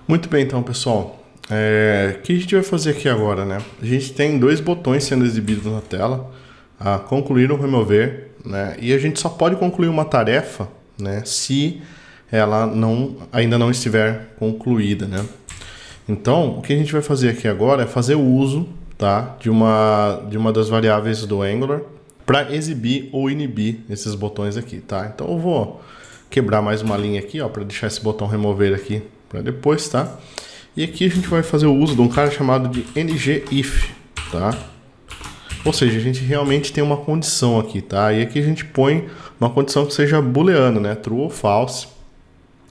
Muito bem, então, pessoal. O que a gente vai fazer aqui agora, né? A gente tem dois botões sendo exibidos na tela, a concluir ou remover, né? E a gente só pode concluir uma tarefa, né, se ela ainda não estiver concluída, né? Então, o que a gente vai fazer aqui agora é fazer o uso, tá, de uma das variáveis do Angular para exibir ou inibir esses botões aqui, tá? Então eu vou quebrar mais uma linha aqui, ó, para deixar esse botão remover aqui para depois, tá? E aqui a gente vai fazer o uso de um cara chamado de ngIf, tá? Ou seja, a gente realmente tem uma condição aqui, tá? E aqui a gente põe uma condição que seja booleana, né? True ou false,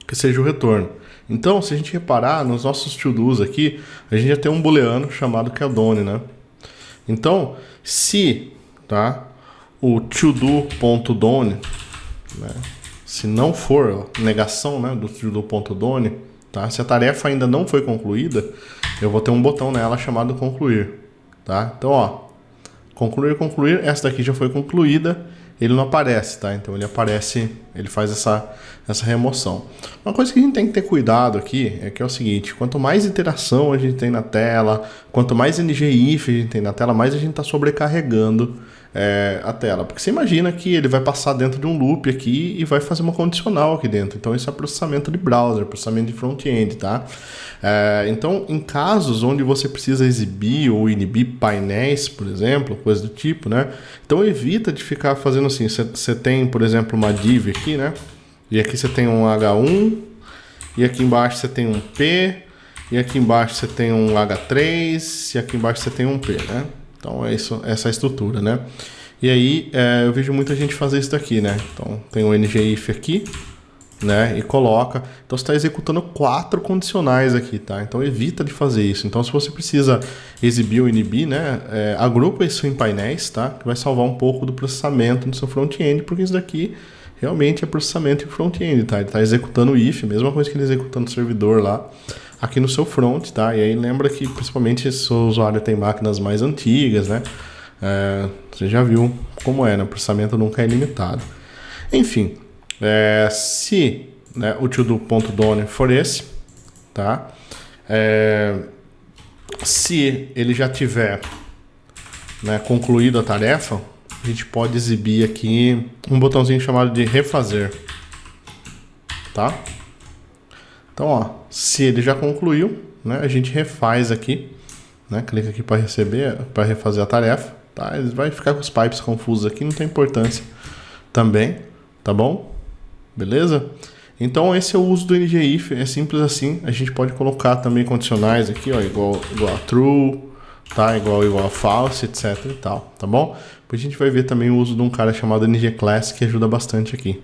que seja o retorno. Então, se a gente reparar nos nossos to-dos aqui, a gente já tem um booleano chamado que é done, né? Então, se, tá, o todo.done, né, se não for negação, né, do todo.done, tá? Se a tarefa ainda não foi concluída, eu vou ter um botão nela chamado concluir, tá? Então, ó, concluir, essa daqui já foi concluída, ele não aparece, tá? Então ele aparece, ele faz essa remoção. Uma coisa que a gente tem que ter cuidado aqui é que é o seguinte: quanto mais interação a gente tem na tela, quanto mais ngIf a gente tem na tela, mais a gente está sobrecarregando a tela. Porque você imagina que ele vai passar dentro de um loop aqui e vai fazer uma condicional aqui dentro. Então isso é processamento de browser, processamento de front-end, tá? Então, em casos onde você precisa exibir ou inibir painéis, por exemplo, coisa do tipo, né? Então evita de ficar fazendo assim. Você tem, por exemplo, uma div aqui, né? E aqui você tem um H1, e aqui embaixo você tem um P, e aqui embaixo você tem um H3, e aqui embaixo você tem um P, né? Então é isso, essa é a estrutura, né? E aí eu vejo muita gente fazer isso daqui, né? Então tem o ngIf aqui, né? E coloca. Então você está executando 4 condicionais aqui, tá? Então evita de fazer isso. Então se você precisa exibir ou inibir, né? Agrupa isso em painéis, tá? Que vai salvar um pouco do processamento do seu front-end, porque isso daqui realmente é processamento em front-end, tá? Ele está executando o if, mesma coisa que ele executa no servidor lá, aqui no seu front, tá? E aí lembra que principalmente se o usuário tem máquinas mais antigas, né? Você já viu como é, né? O processamento nunca é ilimitado. Enfim, se, né, o todo.done for esse, tá? Se ele já tiver, né, concluído a tarefa, a gente pode exibir aqui um botãozinho chamado de refazer, tá? Então, ó, se ele já concluiu, né, a gente refaz aqui, né, clica aqui para refazer a tarefa, tá? Ele vai ficar com os pipes confusos aqui, não tem importância também, tá bom? Beleza? Então esse é o uso do ngIf, é simples assim. A gente pode colocar também condicionais aqui, ó, igual a true, tá? Igual a false, etc e tal, tá bom? Depois a gente vai ver também o uso de um cara chamado ngClass que ajuda bastante aqui.